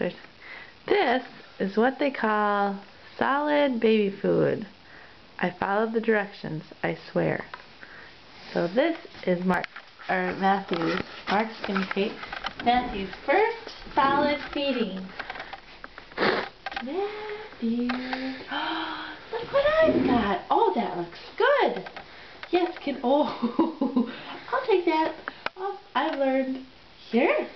answered. This is what they call solid baby food. I followed the directions, I swear. So this is Matthew's first solid feeding. Matthew. Look what I've got. Oh, that looks good. Yes, oh, I'll take that. Oh, I've learned. Here.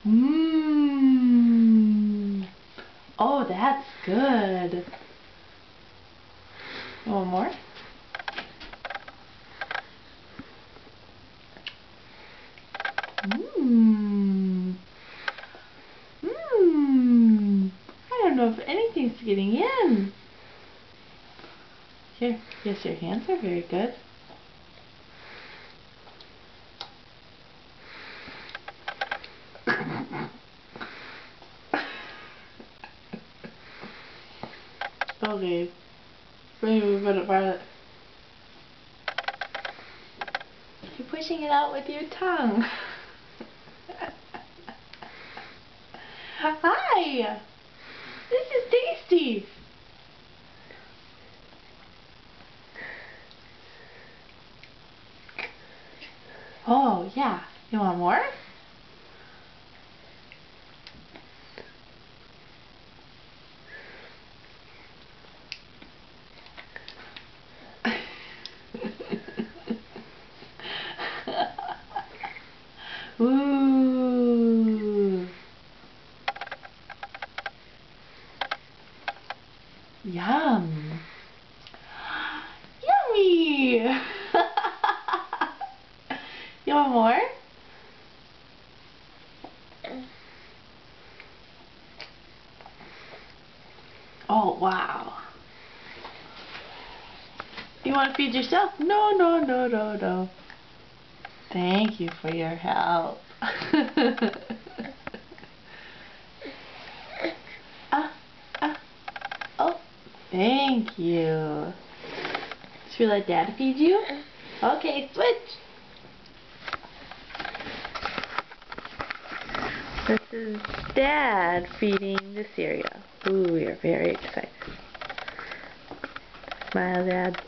Mmm. Oh, that's good. One more. Mmm. Mmm. I don't know if anything's getting in. Here. Yes, your hands are very good. Okay. Maybe we better try it. You're pushing it out with your tongue. Hi! This is tasty! Oh, yeah. You want more? Ooh. Yum. Yummy. You want more? Oh, wow. You want to feed yourself? No, no, no, no, no. Thank you for your help. Oh, thank you. Should we let Dad feed you? Okay, switch. This is Dad feeding the cereal. Ooh, we are very excited. Smile, Dad.